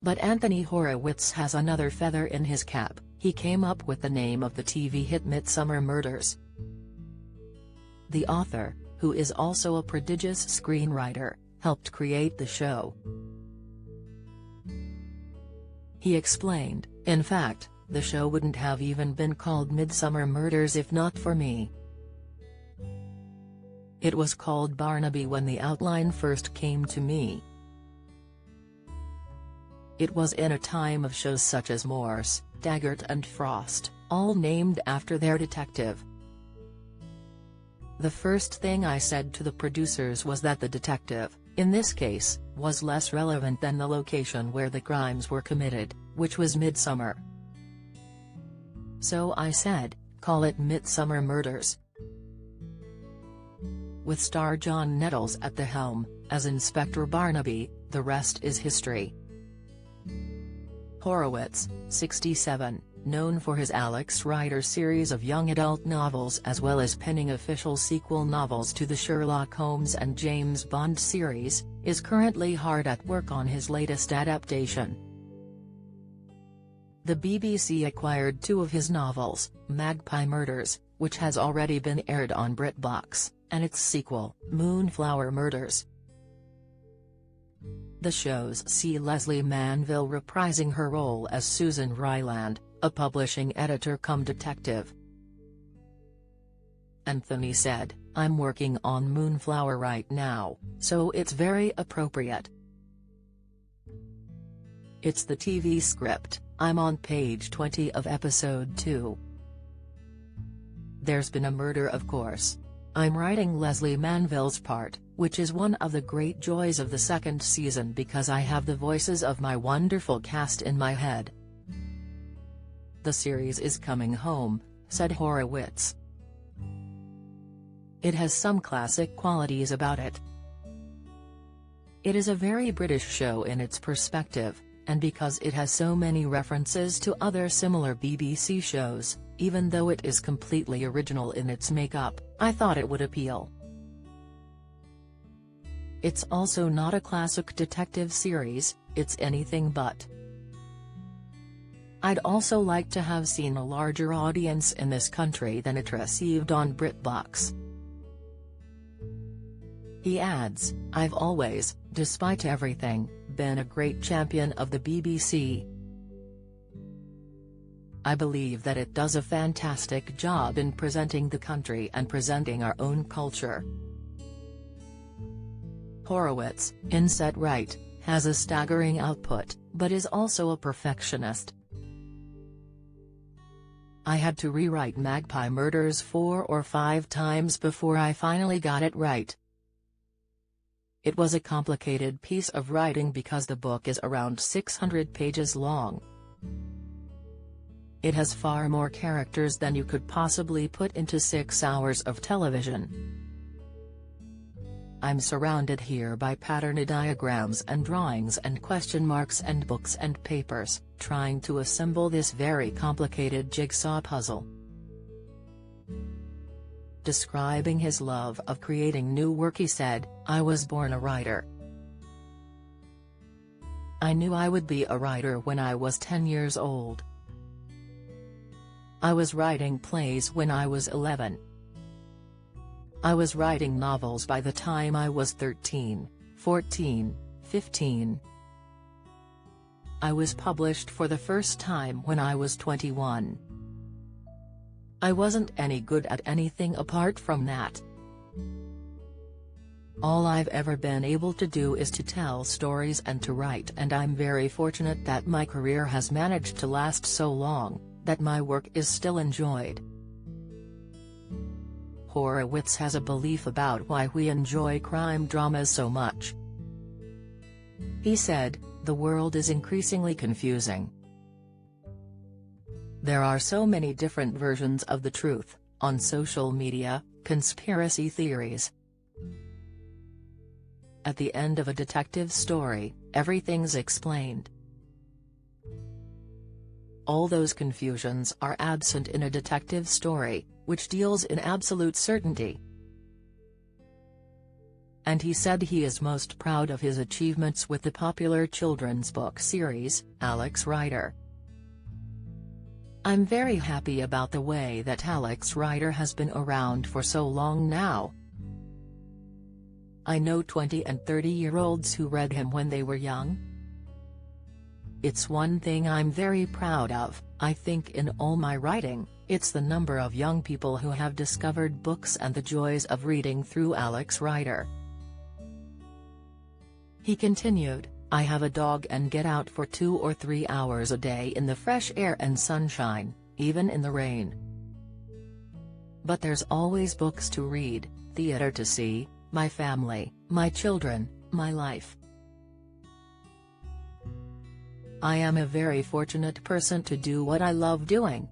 But Anthony Horowitz has another feather in his cap. He came up with the name of the TV hit Midsomer Murders. The author, who is also a prodigious screenwriter, helped create the show. He explained, "In fact, the show wouldn't have even been called Midsomer Murders if not for me. It was called Barnaby when the outline first came to me. It was in a time of shows such as Morse, Daggett and Frost, all named after their detective. The first thing I said to the producers was that the detective, in this case, was less relevant than the location where the crimes were committed, which was Midsomer. So I said, call it Midsomer Murders." With star John Nettles at the helm, as Inspector Barnaby, the rest is history. Horowitz, 67, known for his Alex Rider series of young adult novels as well as penning official sequel novels to the Sherlock Holmes and James Bond series, is currently hard at work on his latest adaptation. The BBC acquired 2 of his novels, Magpie Murders, which has already been aired on BritBox, and its sequel, Moonflower Murders. The shows see Leslie Manville reprising her role as Susan Ryland, a publishing editor-cum-detective. Anthony said, "I'm working on Moonflower right now, so it's very appropriate. It's the TV script, I'm on page 20 of episode 2. There's been a murder, of course. I'm writing Leslie Manville's part, which is one of the great joys of the second season because I have the voices of my wonderful cast in my head. The series is coming home," said Horowitz. "It has some classic qualities about it. It is a very British show in its perspective, and because it has so many references to other similar BBC shows, even though it is completely original in its makeup, I thought it would appeal. It's also not a classic detective series, it's anything but. I'd also like to have seen a larger audience in this country than it received on BritBox." He adds, "I've always, despite everything, been a great champion of the BBC. I believe that it does a fantastic job in presenting the country and presenting our own culture." Horowitz, in set right, has a staggering output, but is also a perfectionist. "I had to rewrite Magpie Murders 4 or 5 times before I finally got it right. It was a complicated piece of writing because the book is around 600 pages long. It has far more characters than you could possibly put into 6 hours of television. I'm surrounded here by pattern diagrams and drawings and question marks and books and papers, trying to assemble this very complicated jigsaw puzzle." Describing his love of creating new work, he said, "I was born a writer. I knew I would be a writer when I was 10 years old. I was writing plays when I was 11. I was writing novels by the time I was 13, 14, 15. I was published for the first time when I was 21. I wasn't any good at anything apart from that. All I've ever been able to do is to tell stories and to write, and I'm very fortunate that my career has managed to last so long, that my work is still enjoyed." Horowitz has a belief about why we enjoy crime dramas so much. He said, "The world is increasingly confusing. There are so many different versions of the truth, on social media, conspiracy theories. At the end of a detective story, everything's explained. All those confusions are absent in a detective story, which deals in absolute certainty. and he said he is most proud of his achievements with the popular children's book series, Alex Rider. "I'm very happy about the way that Alex Rider has been around for so long now. I know 20 and 30-year-olds who read him when they were young. It's one thing I'm very proud of. I think in all my writing, it's the number of young people who have discovered books and the joys of reading through Alex Rider." He continued, "I have a dog and get out for 2 or 3 hours a day in the fresh air and sunshine, even in the rain. But there's always books to read, theater to see, my family, my children, my life. I am a very fortunate person to do what I love doing,